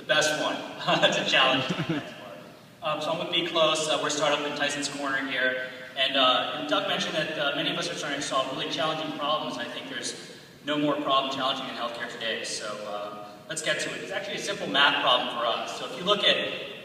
best one. It's a challenge. So I'm with BeClose. We're a startup in Tyson's Corner here. And Doug mentioned that many of us are starting to solve really challenging problems. I think there's no more problem challenging in healthcare today. So let's get to it. It's actually a simple math problem for us. So if you look at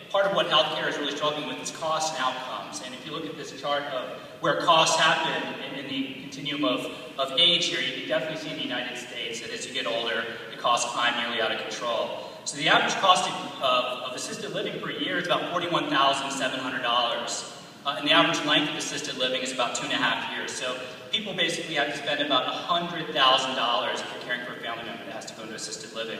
part of what healthcare is really struggling with is costs and outcomes. And if you look at this chart of where costs happen in the continuum of age here, you can definitely see in the United States that as you get older, the costs climb nearly out of control. So the average cost of assisted living per year is about $41,700. And the average length of assisted living is about 2.5 years. So people basically have to spend about $100,000 if you're caring for a family member that has to go into assisted living.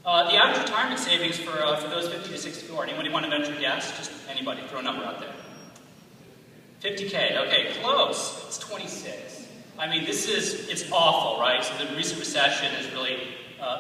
The average retirement savings for those 50 to 64, anybody want to venture a guess? Just anybody, throw a number out there. 50K, okay, close. It's 26. I mean, it's awful, right? So the recent recession has really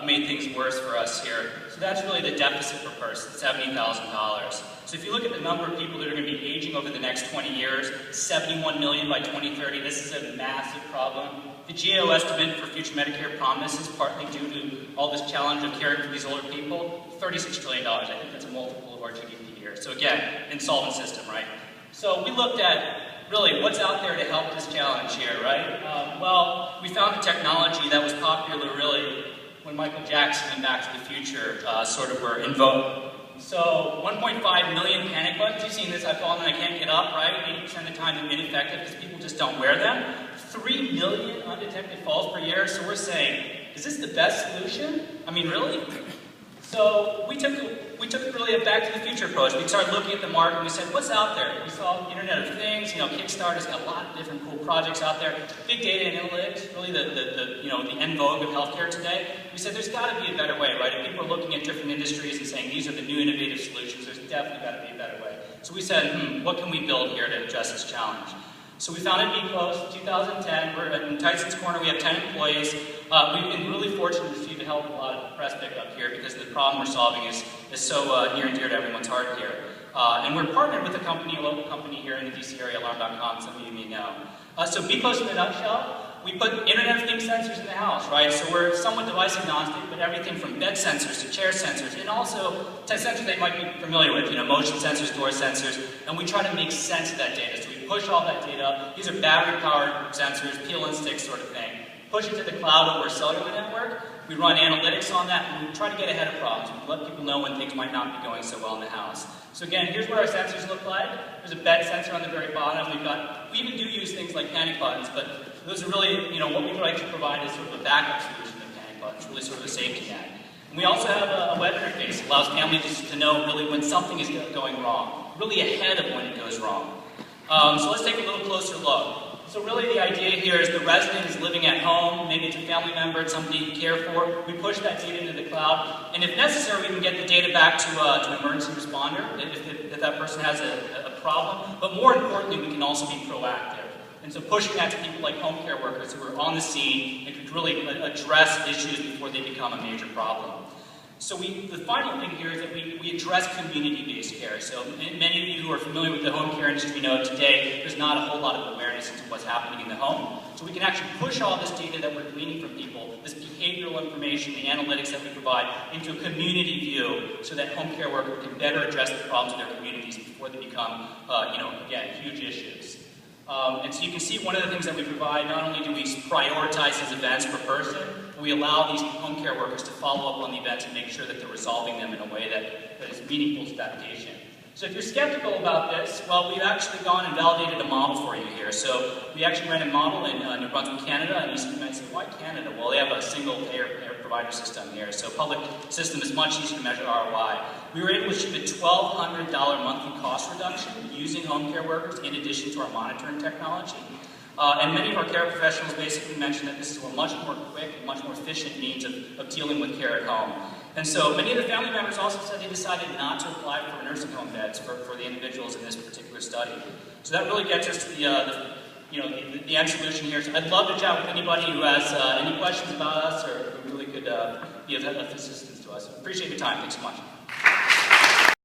made things worse for us here. So that's really the deficit per person, $70,000. So if you look at the number of people that are going to be aging over the next 20 years, 71 million by 2030, this is a massive problem. The GAO estimate for future Medicare promise is partly due to all this challenge of caring for these older people, $36 trillion. I think that's a multiple of our GDP here. So again, insolvent system, right? So we looked at really what's out there to help this challenge here, right? Well, we found a technology that was popular really when Michael Jackson and Back to the Future sort of were in vogue. So 1.5 million panic buttons. You've seen this, I've fallen and I can't get up, right? 80% of the time they're ineffective because people just don't wear them. 3 million undetected falls per year. So we're saying, is this the best solution? I mean, really? So we took really a Back to the Future approach. We started looking at the market and we said, what's out there? We saw Internet of Things, Kickstarter's got a lot of different cool projects out there. Big data and analytics, really the end vogue of healthcare today. We said there's got to be a better way, right? If people are looking at different industries and saying these are the new innovative solutions, there's definitely got to be a better way. So we said, what can we build here to address this challenge? So we founded BeClose in 2010. We're in Tyson's Corner. We have 10 employees. We've been really fortunate to receive a hell of a lot of press pickup here because the problem we're solving is so near and dear to everyone's heart here. And we're partnered with a local company here in the DC area, Alarm.com, some of you may know. So BeClose in a nutshell, we put Internet of Things sensors in the house, right? So we're somewhat device agnostic, but everything from bed sensors to chair sensors, and also sensors they might be familiar with, motion sensors, door sensors, and we try to make sense of that data. So we push all that data. These are battery-powered sensors, peel and stick sort of thing. Push it to the cloud over a cellular network. We run analytics on that, and we try to get ahead of problems. We let people know when things might not be going so well in the house. So again, here's what our sensors look like. There's a bed sensor on the very bottom. We even do use things like panic buttons, but those are really, what we like to provide is sort of a backup solution to panic buttons, really sort of a safety net. And we also have a web interface that allows families to know really when something is going wrong, really ahead of when it goes wrong. So let's take a little closer look. So really the idea here is the resident is living at home, maybe it's a family member, it's somebody you care for. We push that data into the cloud, and if necessary, we can get the data back to an emergency responder if that person has a problem. But more importantly, we can also be proactive. And so pushing that to people like home care workers who are on the scene and could really address issues before they become a major problem. So the final thing here is that we address community-based care. So many of you who are familiar with the home care industry know today there's not a whole lot of awareness into what's happening in the home. So we can actually push all this data that we're gleaning from people, this behavioral information, the analytics that we provide, into a community view so that home care workers can better address the problems of their communities before they become, again, huge issues. And so you can see one of the things that we provide, not only do we prioritize these events per person, but we allow these home care workers to follow up on the events and make sure that they're resolving them in a way that is meaningful to that patient. So if you're skeptical about this, well, we've actually gone and validated a model for you here. So we actually ran a model in New Brunswick, Canada, and you might say, why Canada? Well, they have a single payer provider system here, so public system is much easier to measure ROI. We were able to achieve a $1,200 monthly cost reduction using home care workers in addition to our monitoring technology. And many of our care professionals basically mentioned that this is a much more quick, much more efficient means of dealing with care at home. And so many of the family members also said they decided not to apply for nursing home beds for the individuals in this particular study. So that really gets us to the end solution here. So I'd love to chat with anybody who has any questions about us or who really could be of assistance to us. Appreciate your time. Thanks so much.